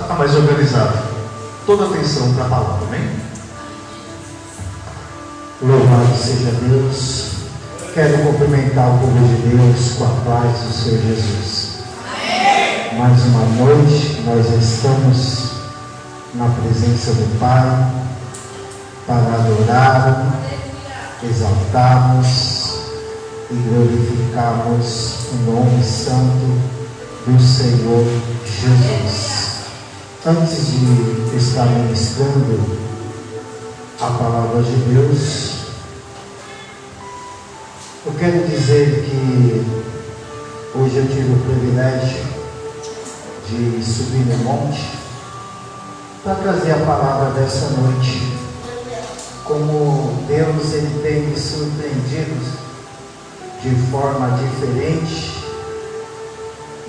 está mais organizado. Toda atenção para a palavra, amém? Louvado seja Deus. Quero cumprimentar o povo de Deus com a paz do Senhor Jesus. Amém. Mais uma noite, nós estamos na presença do Pai para adorar, exaltarmos e glorificarmos o nome santo do Senhor Jesus. Antes de estar ministrando a palavra de Deus, eu quero dizer que hoje eu tive o privilégio de subir no monte para trazer a palavra dessa noite. Como Deus ele tem me surpreendido de forma diferente,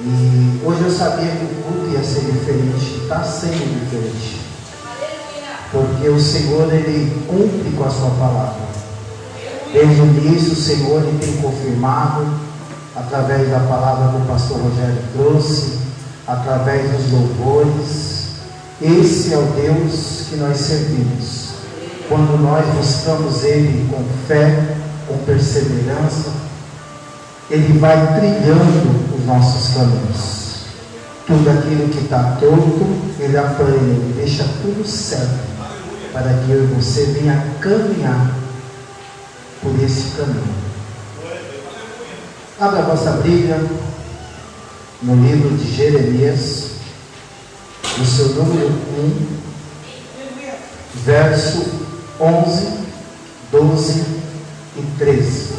e hoje eu sabia que o culto ia ser diferente, está sendo diferente, porque o Senhor ele cumpre com a sua palavra. Desde o início o Senhor ele tem confirmado através da palavra que o pastor Rogério trouxe, através dos louvores. Esse é o Deus que nós servimos. Quando nós buscamos Ele com fé, com perseverança, Ele vai trilhando os nossos caminhos. Tudo aquilo que está torto, Ele apanha, Ele deixa tudo certo, para que eu e você venha caminhar por esse caminho. Abra a vossa Bíblia no livro de Jeremias, no seu número 1, verso 11, 12 e 13.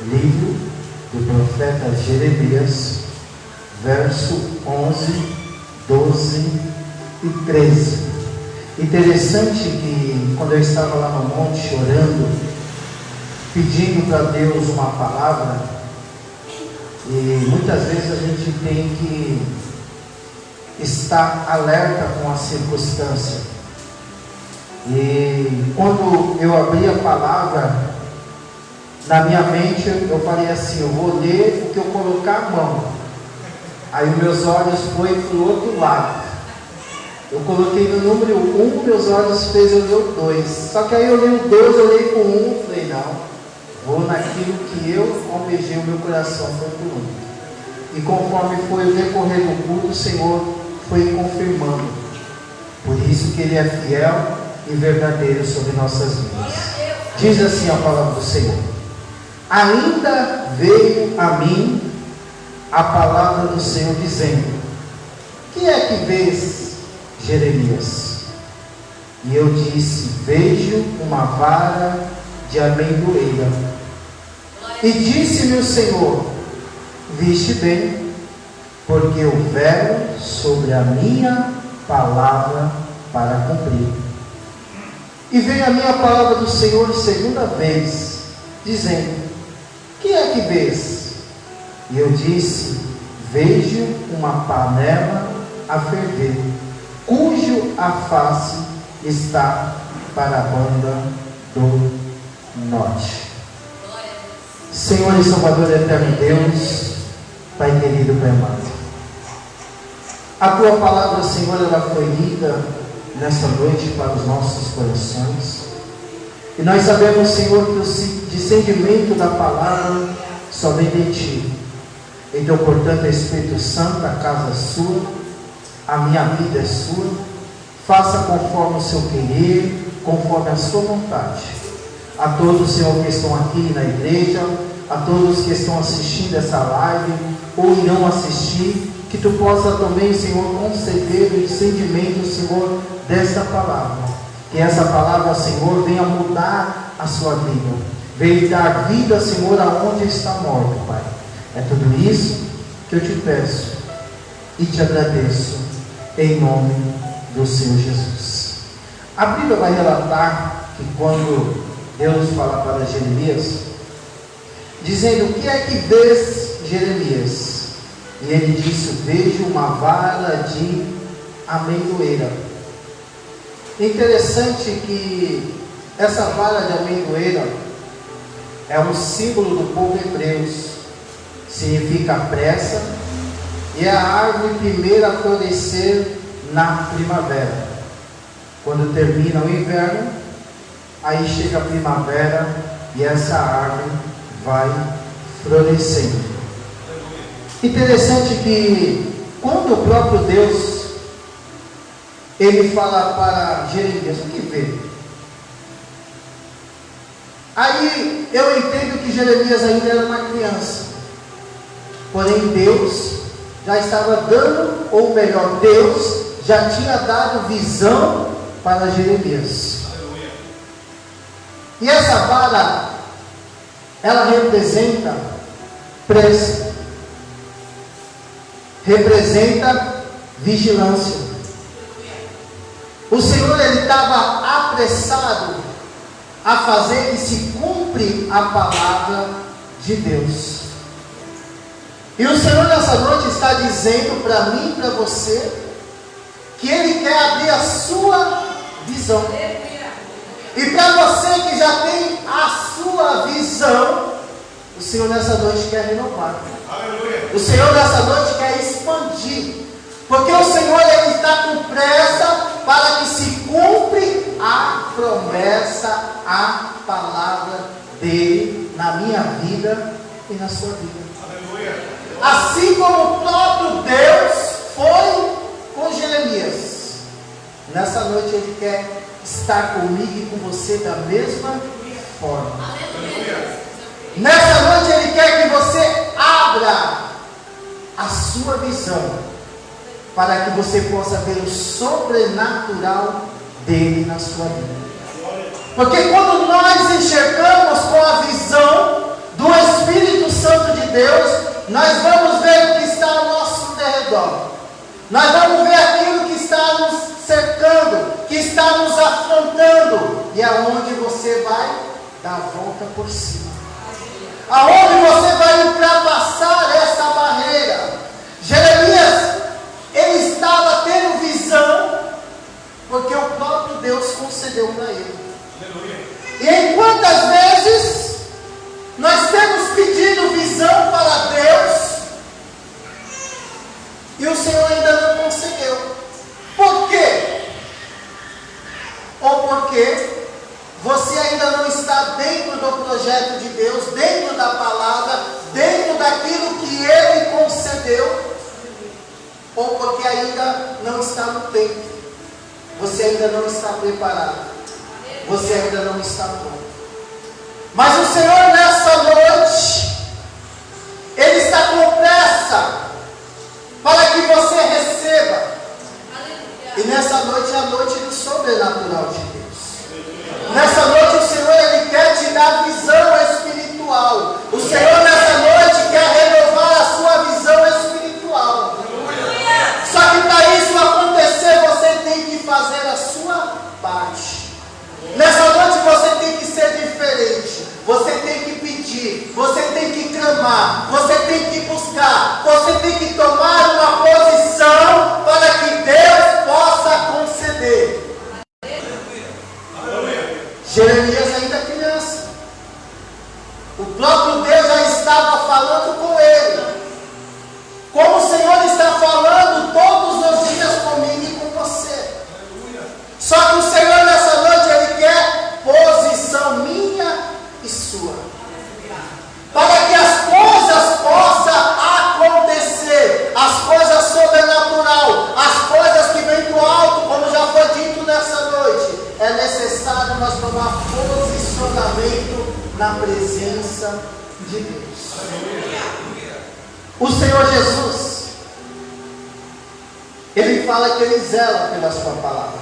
Livro do profeta Jeremias, verso 11, 12 e 13. Interessante que quando eu estava lá no monte orando, pedindo para Deus uma palavra, e muitas vezes a gente tem que estar alerta com a circunstância. E quando eu abri a palavra, na minha mente eu falei assim: eu vou ler o que eu colocar a mão. Aí meus olhos foi para o outro lado. Eu coloquei no número 1, meus olhos fez eu ler o 2. Só que aí eu li o 2, eu li com 1, falei: não, vou naquilo que eu almejei, o meu coração foi para o 1. E conforme foi o decorrer do culto, o Senhor foi confirmando. Por isso que Ele é fiel e verdadeiro sobre nossas vidas. Diz assim a palavra do Senhor: ainda veio a mim a palavra do Senhor dizendo: que é que vês, Jeremias? E eu disse: vejo uma vara de amendoeira. E disse-me o Senhor: viste bem, porque eu velo sobre a minha palavra para cumprir. E veio a minha palavra do Senhor segunda vez, dizendo: que é que vês? E eu disse: vejo uma panela a ferver, cujo a face está para a banda do norte. Senhor e Salvador eterno Deus, Pai querido, Pai amado, a Tua palavra, Senhor, ela foi lida nessa noite para os nossos corações, e nós sabemos, Senhor, que o discernimento da palavra só vem de Ti. Então, portanto, Espírito Santo, a casa é sua, a minha vida é sua, faça conforme o seu querer, conforme a sua vontade. A todos, Senhor, que estão aqui na igreja, a todos que estão assistindo essa live, ou irão assistir, que Tu possa também, Senhor, conceder o discernimento, Senhor, desta palavra. Que essa palavra, Senhor, venha mudar a sua vida, venha dar vida, Senhor, aonde está morto, Pai. É tudo isso que eu te peço e te agradeço, em nome do Senhor Jesus. A Bíblia vai relatar que quando Deus fala para Jeremias, dizendo: o que é que vês, Jeremias? E ele disse: vejo uma vara de amendoeira. Interessante que essa vara de amendoeira é um símbolo do povo hebreu, significa pressa, e é a árvore primeira a florescer na primavera. Quando termina o inverno, aí chega a primavera e essa árvore vai florescendo. Interessante que quando o próprio Deus ele fala para Jeremias, o que vê? Aí eu entendo que Jeremias ainda era uma criança, porém Deus já estava dando, ou melhor, Deus já tinha dado visão para Jeremias. E essa vara, ela representa pressa, representa vigilância. O Senhor ele estava apressado a fazer que se cumpre a palavra de Deus. E o Senhor nessa noite está dizendo para mim e para você que Ele quer abrir a sua visão. E para você que já tem a sua visão, o Senhor nessa noite quer renovar. O Senhor nessa noite quer expandir. Porque o Senhor ele está com pressa para que se cumpre a promessa, a palavra dele na minha vida e na sua vida. Assim como o próprio Deus foi com Jeremias, nessa noite ele quer estar comigo e com você da mesma forma. Nessa noite ele quer que você abra a sua visão para que você possa ver o sobrenatural dele na sua vida. Porque quando nós enxergamos com a visão do Espírito Santo de Deus, nós vamos ver o que está ao nosso derredor. Nós vamos ver aquilo que está nos cercando, que está nos afrontando, e aonde você vai dar a volta por cima. Aonde você vai ultrapassar essa barreira. Jeremias, ele estava tendo visão, porque o próprio Deus concedeu para ele. E em quantas vezes nós temos pedido visão para Deus e o Senhor ainda não concedeu? Por quê? Ou porque você ainda não está dentro do projeto de Deus, dentro da palavra, dentro daquilo que Ele concedeu, ou porque ainda não está no tempo, você ainda não está preparado, você ainda não está pronto. Mas o Senhor nessa noite, Ele está com pressa para que você receba. E nessa noite é a noite do sobrenatural de Deus. Nessa noite o Senhor ele quer te dar visão espiritual. O Senhor nessa noite quer renovar a sua visão espiritual. Só que para isso acontecer, você tem que fazer a sua parte. Nessa noite você tem que ser diferente. Você tem que pedir, você tem que clamar, você tem que buscar, você tem que tomar uma posição para que Deus possa conceder. Jeremias ainda é criança. O próprio Deus já estava falando com ele. Como o Senhor está falando todos os dias comigo e com você. Só que o Senhor nessa noite ele quer posição minha e sua. Para que as coisas possam acontecer, as coisas sobrenatural, as coisas que vêm do alto, como já foi dito nessa noite, é necessário nós tomar posicionamento na presença de Deus. O Senhor Jesus, Ele fala que Ele zela pela sua palavra.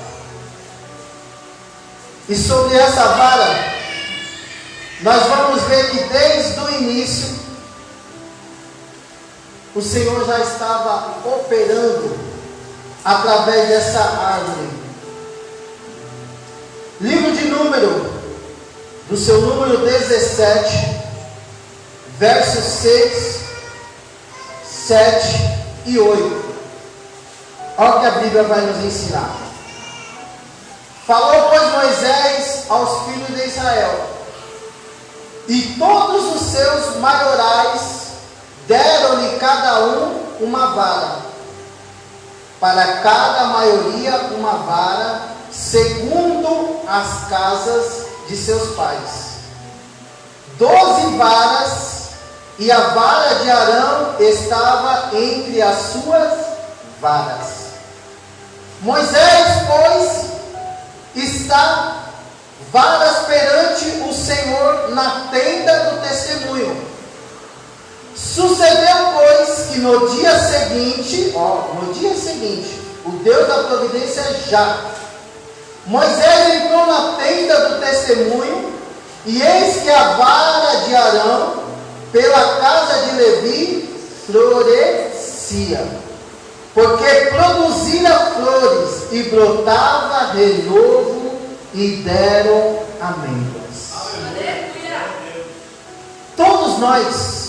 E sobre essa vara, nós vamos ver que desde o início, o Senhor já estava operando através dessa árvore. Livro de Número, do seu número 17, versos 6, 7 e 8. Olha o que a Bíblia vai nos ensinar. Falou, pois, Moisés aos filhos de Israel, e todos os seus maiorais deram-lhe cada um uma vara, para cada maioria uma vara, segundo as casas de seus pais. 12 varas, e a vara de Arão estava entre as suas varas. Moisés, pois, está varas perante o Senhor na tenda do testemunho. Sucedeu, pois, que no dia seguinte, o Deus da providência já, Moisés entrou na tenda do testemunho, e eis que a vara de Arão, pela casa de Levi, florescia, porque produzira flores, e brotava renovo, e deram amêndoas. Todos nós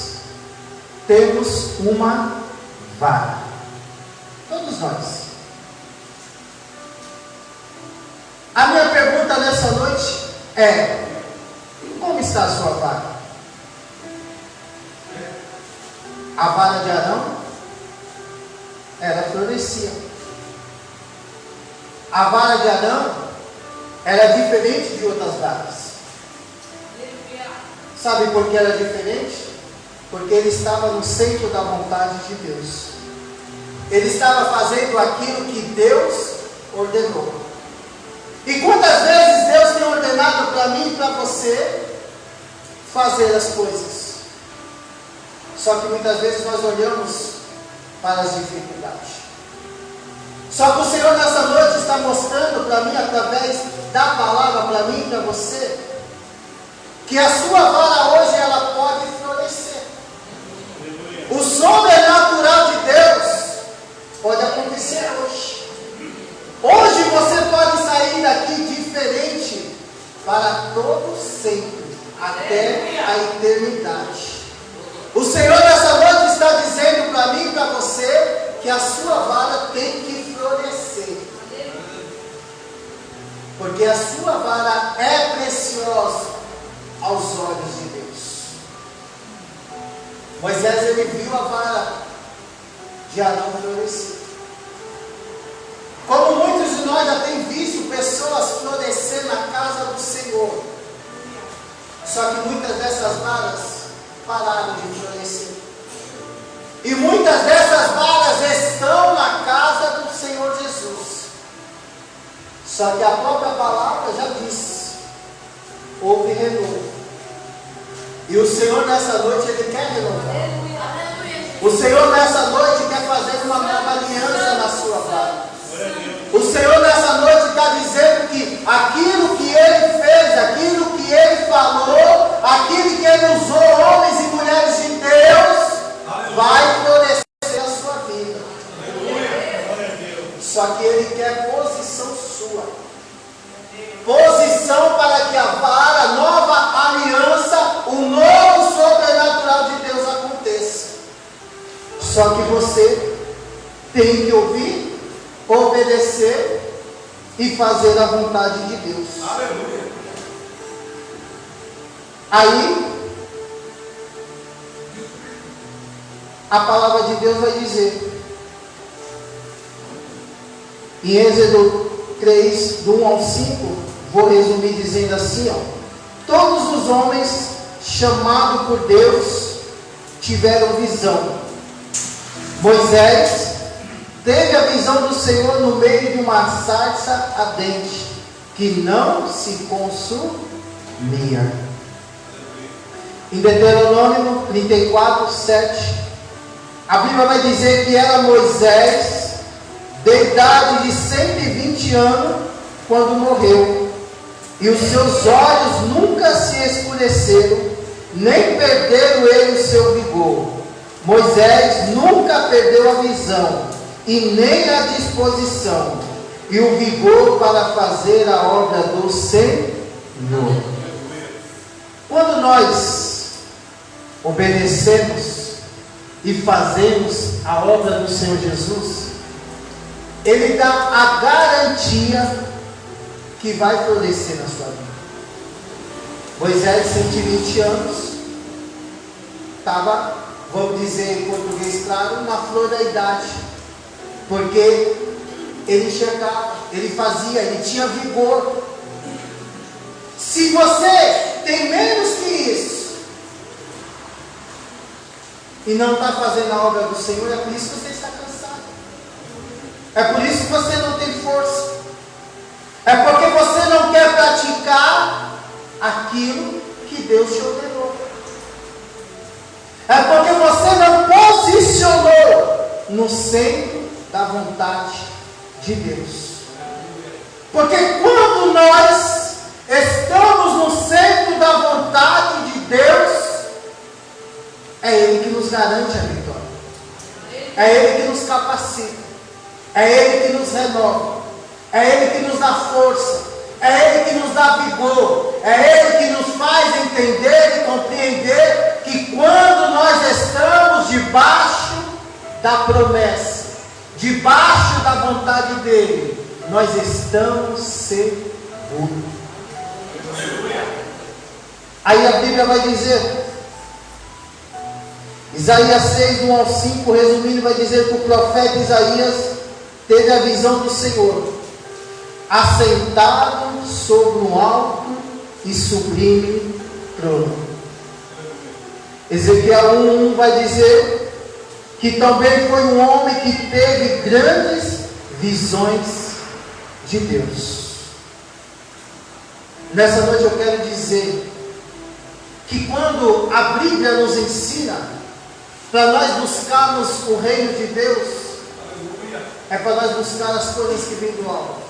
temos uma vara. Todos nós. A minha pergunta nessa noite é: como está a sua vara? A vara de Arão, ela florescia. A vara de Arão era diferente de outras varas. Sabe por que era diferente? Porque ele estava no centro da vontade de Deus. Ele estava fazendo aquilo que Deus ordenou. E quantas vezes Deus tem ordenado para mim e para você fazer as coisas? Só que muitas vezes nós olhamos para as dificuldades. Só que o Senhor nessa noite está mostrando para mim, através da palavra para mim e para você, que a sua vara hoje ela pode florescer. O sobrenatural de Deus pode acontecer hoje. Hoje você pode sair daqui diferente para todo sempre, até a eternidade. O Senhor nessa noite está dizendo para mim e para você que a sua vara tem que florescer. Porque a sua vara é preciosa aos olhos de Deus. Moisés, ele viu a vara de Arão florescer. Como muitos de nós já têm visto pessoas florescer na casa do Senhor. Só que muitas dessas varas pararam de florescer. E muitas dessas varas estão na casa do Senhor Jesus. Só que a própria palavra já disse: houve renovo. E o Senhor nessa noite, Ele quer renovar. O Senhor nessa noite quer fazer uma nova aliança na sua vara. O Senhor nessa noite está dizendo que aquilo que Ele fez, aquilo que Ele falou, aquilo que Ele usou, homens e mulheres de Deus, vai florescer a sua vida. Só que Ele quer posição sua. Posição para que a vara, a nova aliança, o novo sobrenatural de Deus aconteça. Só que você tem que ouvir, obedecer e fazer a vontade de Deus. Aleluia. Aí a palavra de Deus vai dizer em Êxodo 3, do 1 ao 5, vou resumir dizendo assim, todos os homens chamados por Deus tiveram visão. Moisés teve a visão do Senhor no meio de uma sarça ardente, que não se consumia. Em Deuteronômio 34, 7, a Bíblia vai dizer que era Moisés, de idade de 120 anos, quando morreu, e os seus olhos nunca se escureceram, nem perderam ele o seu vigor. Moisés nunca perdeu a visão, e nem a disposição, e o vigor para fazer a obra do Senhor. Quando nós obedecemos e fazemos a obra do Senhor Jesus, Ele dá a garantia que vai florescer na sua vida. Moisés, 120 anos, estava, vamos dizer em português claro, na flor da idade. Porque ele enxergava, ele fazia, ele tinha vigor. Se você tem menos que isso e não está fazendo a obra do Senhor, é por isso que você está cansado. É por isso que você não tem força. É porque você não quer praticar aquilo que Deus te ordenou. É porque você não posicionou no centro da vontade de Deus. Porque quando nós estamos no centro da vontade de Deus, é Ele que nos garante a vitória. É Ele que nos capacita. É Ele que nos renova. É Ele que nos dá força. É Ele que nos dá vigor. É Ele que nos faz entender e compreender que quando nós estamos debaixo da promessa, debaixo da vontade dEle, nós estamos seguros. Aí a Bíblia vai dizer, Isaías 6, do 1 ao 5, resumindo, vai dizer que o profeta Isaías teve a visão do Senhor, assentado sobre um alto e sublime trono. Ezequiel 1 vai dizer que também foi um homem que teve grandes visões de Deus. Nessa noite eu quero dizer que quando a Bíblia nos ensina para nós buscarmos o reino de Deus, é para nós buscar as coisas que vêm do alto,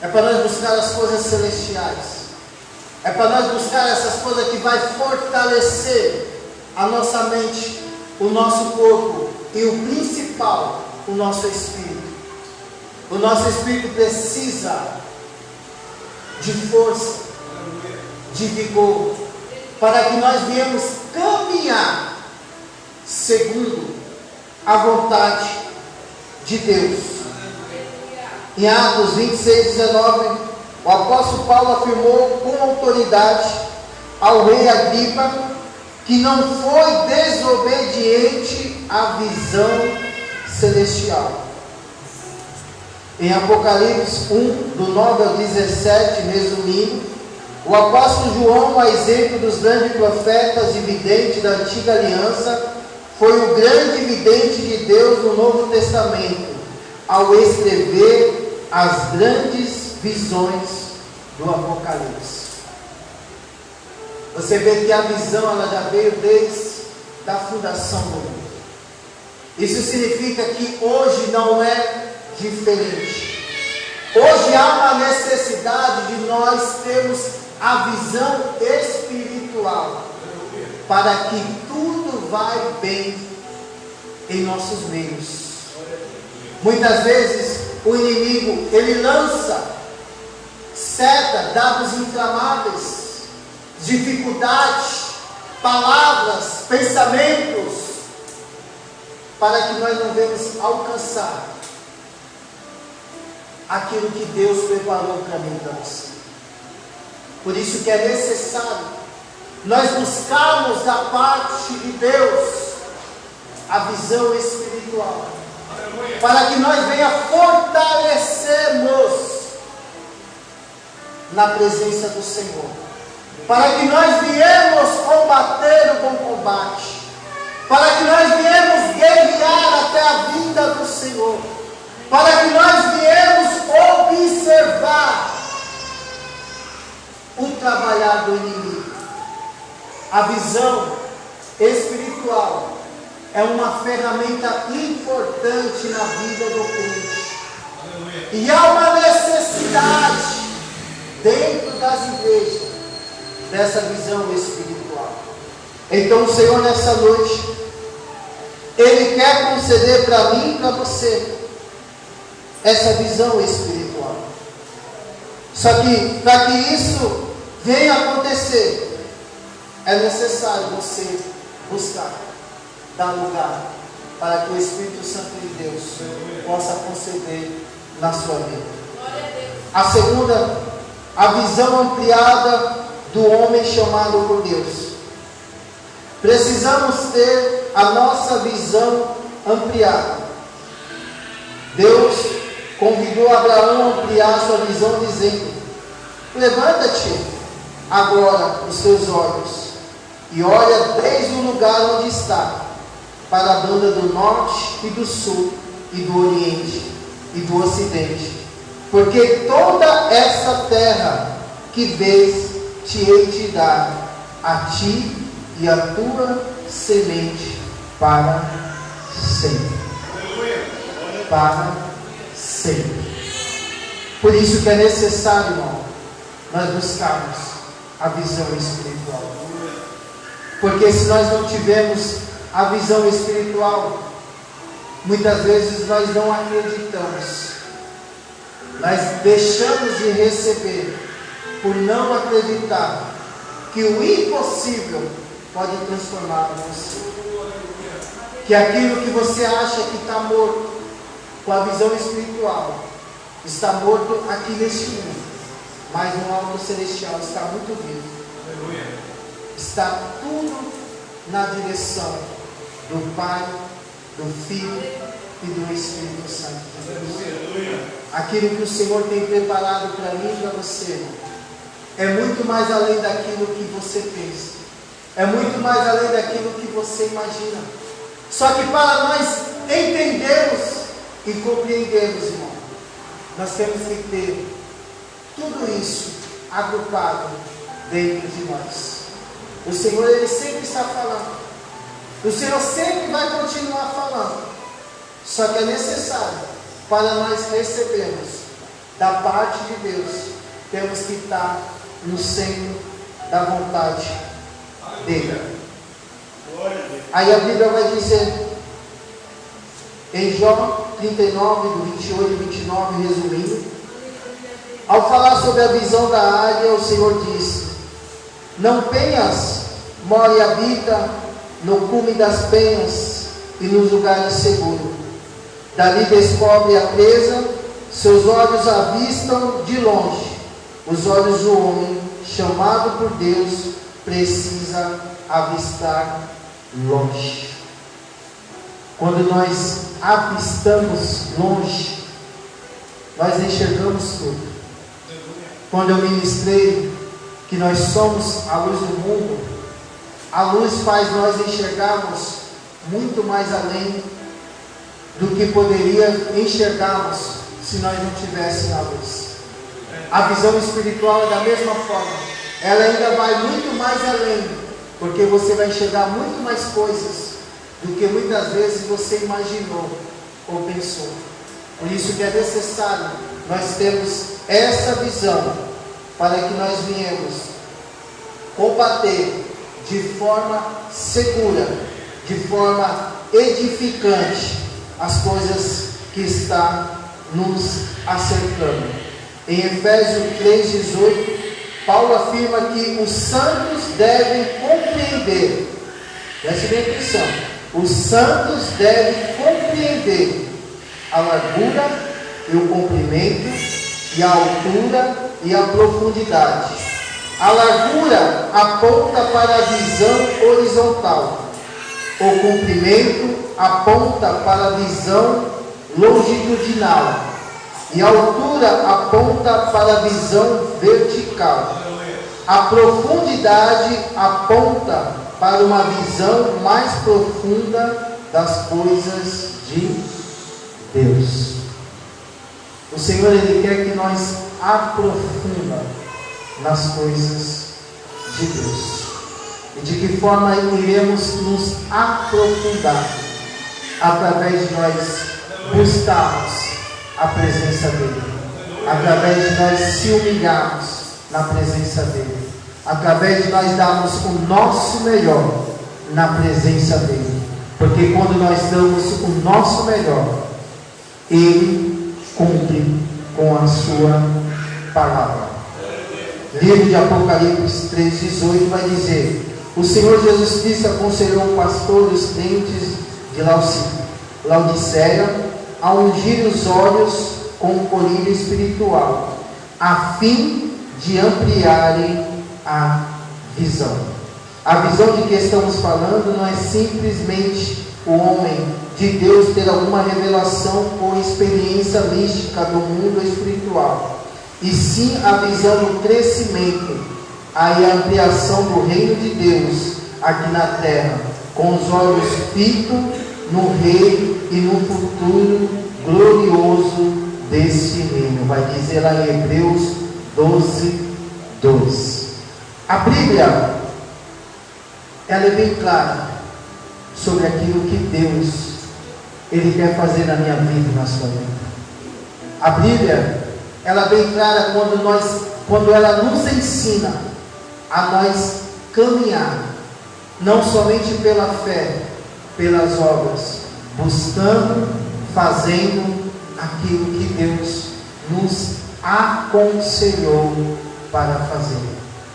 é para nós buscar as coisas celestiais, é para nós buscar essas coisas que vai fortalecer a nossa mente, o nosso corpo e o principal, o nosso espírito. O nosso espírito precisa de força, de vigor, para que nós viemos caminhar segundo a vontade de Deus. Em Atos 26, 19, o apóstolo Paulo afirmou com autoridade ao rei Agripa que não foi desobediente à visão celestial. Em Apocalipse 1, do 9 ao 17, resumindo, o apóstolo João, a exemplo dos grandes profetas e videntes da antiga aliança, foi o grande vidente de Deus no Novo Testamento, ao escrever as grandes visões do Apocalipse. Você vê que a visão ela já veio desde a fundação do mundo. Isso significa que hoje não é diferente. Hoje há uma necessidade de nós termos a visão espiritual para que tudo vai bem em nossos meios. Muitas vezes o inimigo ele lança seta, dados inflamáveis, dificuldades, palavras, pensamentos, para que nós não venhamos alcançar aquilo que Deus preparou para mim e para você. Por isso que é necessário nós buscarmos da parte de Deus a visão espiritual, para que nós venha fortalecermos na presença do Senhor, para que nós viemos combater o bom combate, para que nós viemos guerrear até a vinda do Senhor, para que nós viemos observar o trabalhar do inimigo. A visão espiritual é uma ferramenta importante na vida do crente. E há uma necessidade dentro das igrejas dessa visão espiritual. Então o Senhor nessa noite, Ele quer conceder para mim e para você essa visão espiritual. Só que para que isso venha acontecer, é necessário você buscar, dar lugar para que o Espírito Santo de Deus possa conceder na sua vida. A segunda, a visão ampliada do homem chamado por Deus. Precisamos ter a nossa visão ampliada. Deus convidou Abraão a ampliar sua visão, dizendo: levanta-te agora os teus olhos e olha desde o lugar onde está, para a banda do norte e do sul, e do oriente e do ocidente, porque toda essa terra que vês te hei de dar a ti e a tua semente para sempre. Para sempre. Por isso que é necessário, irmão, nós buscarmos a visão espiritual. Porque se nós não tivermos a visão espiritual, muitas vezes nós não acreditamos. Nós deixamos de receber por não acreditar que o impossível pode transformar você. Que aquilo que você acha que está morto, com a visão espiritual, está morto aqui neste mundo, mas no alto celestial está muito vivo. Está tudo na direção do Pai, do Filho e do Espírito Santo de Deus. Aquilo que o Senhor tem preparado para mim e para você é muito mais além daquilo que você pensa, é muito mais além daquilo que você imagina. Só que para nós entendermos e compreendermos, irmão, nós temos que ter tudo isso agrupado dentro de nós. O Senhor, Ele sempre está falando. O Senhor sempre vai continuar falando. Só que é necessário, para nós recebermos da parte de Deus, temos que estar no centro da vontade dEle. Aí a Bíblia vai dizer, em Jó 39, do 28 e 29, resumindo, ao falar sobre a visão da águia, o Senhor disse: não penhas mora e habita no cume das penhas e nos lugares seguros. Dali descobre a presa, seus olhos avistam de longe. Os olhos do homem, chamado por Deus, precisa avistar longe. Quando nós avistamos longe, nós enxergamos tudo. Quando eu ministrei que nós somos a luz do mundo, a luz faz nós enxergarmos muito mais além do que poderia enxergarmos se nós não tivéssemos a luz. A visão espiritual é da mesma forma, ela ainda vai muito mais além, porque você vai enxergar muito mais coisas do que muitas vezes você imaginou ou pensou. Por isso que é necessário nós termos essa visão, para que nós venhamos combater de forma segura, de forma edificante, as coisas que estão nos acercando. Em Efésios 3,18, Paulo afirma que os santos devem compreender, preste bem atenção, os santos devem compreender a largura e o comprimento, e a altura e a profundidade. A largura aponta para a visão horizontal, o comprimento aponta para a visão longitudinal, e a altura aponta para a visão vertical. A profundidade aponta para uma visão mais profunda das coisas de Deus. O Senhor, Ele quer que nós aprofundamos nas coisas de Deus. E de que forma iremos nos aprofundar? Através de nós buscarmos a presença dEle, através de nós se humilharmos na presença dEle, através de nós darmos o nosso melhor na presença dEle, porque quando nós damos o nosso melhor, Ele cumpre com a sua palavra. Livro de Apocalipse 3,18 vai dizer: o Senhor Jesus Cristo aconselhou o pastor dos crentes de Laodiceia a ungir os olhos com o colírio espiritual, a fim de ampliarem a visão. A visão de que estamos falando não é simplesmente o homem de Deus ter alguma revelação ou experiência mística do mundo espiritual, e sim a visão do crescimento, a ampliação do reino de Deus aqui na terra, com os olhos fitos no Rei e no futuro glorioso desse reino. Vai dizer lá em Hebreus 12:2. A Bíblia, ela é bem clara sobre aquilo que Deus Ele quer fazer na minha vida e na sua vida. A Bíblia, ela é bem clara quando ela nos ensina a nós caminhar, não somente pela fé, pelas obras, buscando, fazendo aquilo que Deus nos aconselhou para fazer.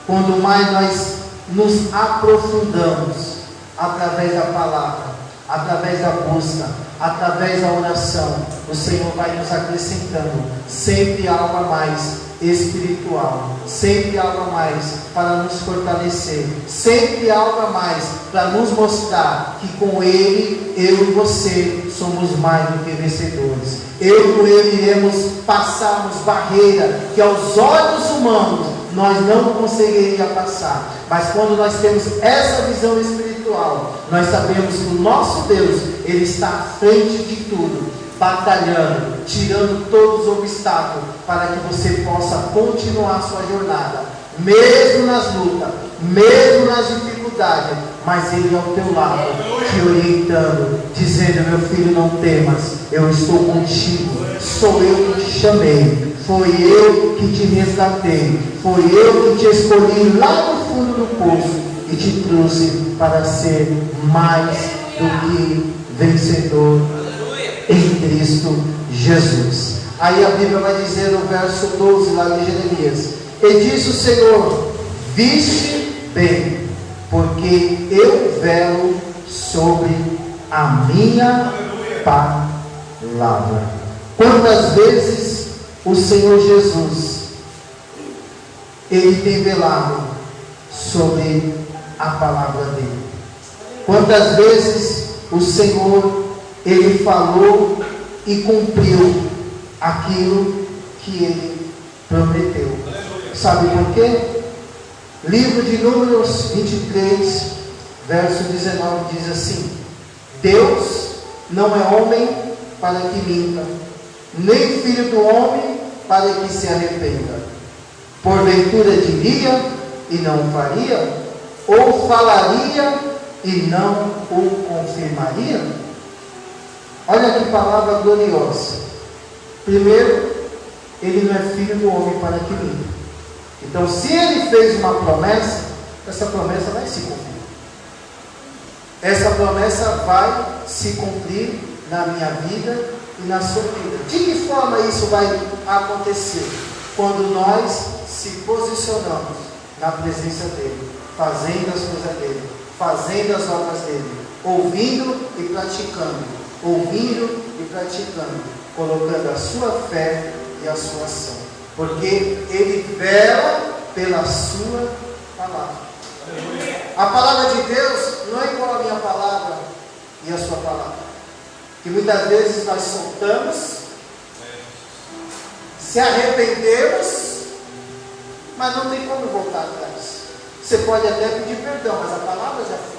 Quando mais nós nos aprofundamos através da palavra, através da busca, através da oração, o Senhor vai nos acrescentando sempre algo a mais espiritual, sempre algo a mais para nos fortalecer, sempre algo a mais para nos mostrar que com Ele, eu e você somos mais do que vencedores. Eu e com Ele iremos passarmos barreira que aos olhos humanos nós não conseguiríamos passar, mas quando nós temos essa visão espiritual, nós sabemos que o nosso Deus, Ele está à frente de tudo, batalhando, tirando todos os obstáculos, para que você possa continuar a sua jornada, mesmo nas lutas, mesmo nas dificuldades, mas Ele ao teu lado, te orientando, dizendo: meu filho, não temas, eu estou contigo, sou eu que te chamei, foi eu que te resgatei, foi eu que te escolhi lá no fundo do poço e te trouxe para ser mais do que vencedor em Cristo Jesus. Aí a Bíblia vai dizer no verso 12 lá de Jeremias: e disse o Senhor: viste bem, porque eu velo sobre a minha palavra. Quantas vezes o Senhor Jesus, Ele tem velado sobre a palavra dele? Quantas vezes o Senhor, Ele falou e cumpriu aquilo que Ele prometeu? Sabe por quê? Livro de Números 23, verso 19 diz assim: Deus não é homem para que minta, nem filho do homem para que se arrependa. Porventura diria e não faria, ou falaria e não o confirmaria? Olha que palavra gloriosa. Primeiro, Ele não é filho do homem para que minta. Então, se Ele fez uma promessa, essa promessa vai se cumprir. Essa promessa vai se cumprir na minha vida e na sua vida. De que forma isso vai acontecer? Quando nós se posicionamos na presença dEle, fazendo as coisas dEle, fazendo as obras dEle, ouvindo e praticando, colocando a sua fé e a sua ação, porque Ele vela pela sua palavra. A palavra de Deus não é igual a minha palavra e a sua palavra, que muitas vezes nós soltamos, se arrependemos, mas não tem como voltar atrás. Você pode até pedir perdão, mas a palavra já foi.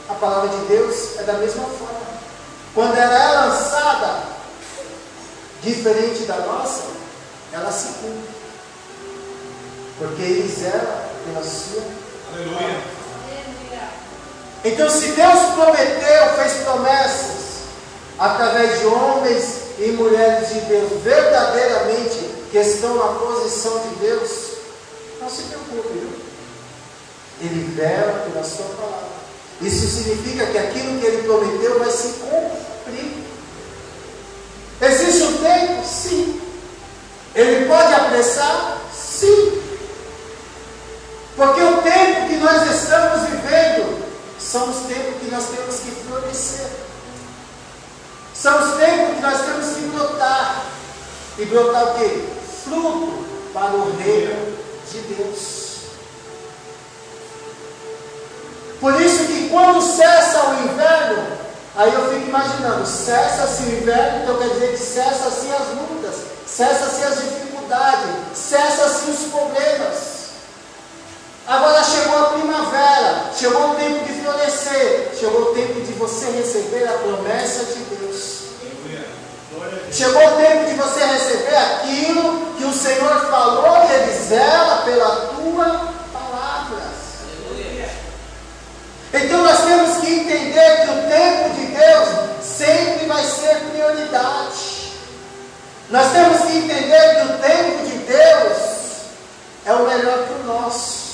A palavra de Deus é da mesma forma. Quando ela é lançada, diferente da nossa, ela se cumpre, porque Ele zela pela sua palavra. Então, se Deus prometeu, fez promessas através de homens e mulheres de Deus, verdadeiramente que estão na posição de Deus, não se preocupe, viu? Ele vela pela sua palavra. Isso significa que aquilo que Ele prometeu vai se cumprir. Existe um tempo? Sim. Ele pode apressar? Sim. Porque o tempo que nós estamos vivendo são os tempos que nós temos que florescer. São os tempos que nós temos que brotar. E brotar o quê? Fruto para o reino de Deus. Por isso que quando cessa o inverno, Aí eu fico imaginando, cessa-se o inverno, então quer dizer que cessa-se as lutas, cessa-se as dificuldades, cessa-se os problemas. Agora chegou a primavera, chegou o tempo de florescer, chegou o tempo de você receber a promessa de Deus. Chegou o tempo de você receber aquilo que o Senhor falou e Ele zela pela tua palavra. Então nós temos que entender que o tempo de Deus sempre vai ser prioridade. Nós temos que entender que o tempo de Deus é o melhor para o nosso.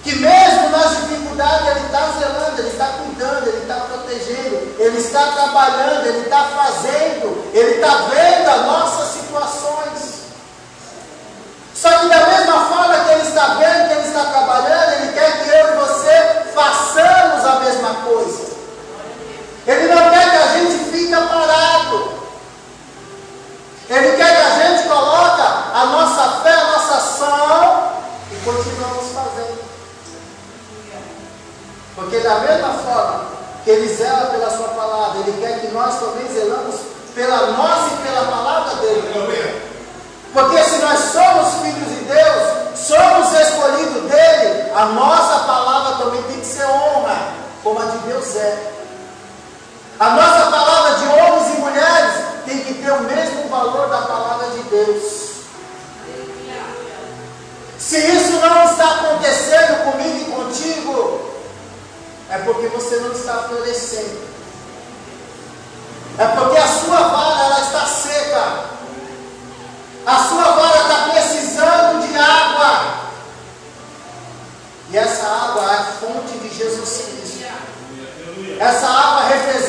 Que mesmo nas dificuldades Ele está zelando, Ele está cuidando, Ele está protegendo, Ele está trabalhando, Ele está fazendo, Ele está vendo as nossas situações. Só que da mesma forma que Ele está vendo, que Ele está trabalhando, Ele quer que eu e você façamos a mesma coisa. Ele não quer que a gente fique parado. Ele quer que a gente coloque a nossa fé, a nossa ação e continuamos fazendo. Porque da mesma forma que Ele zela pela sua palavra, Ele quer que nós também zelamos pela nossa e pela palavra dEle. Porque se nós somos filhos de Deus, somos escolhidos dEle, a nossa palavra também tem que ser honra, como a de Deus é. A nossa palavra de homens e mulheres tem que ter o mesmo valor da palavra de Deus. Se isso não está acontecendo comigo e contigo, é porque você não está florescendo.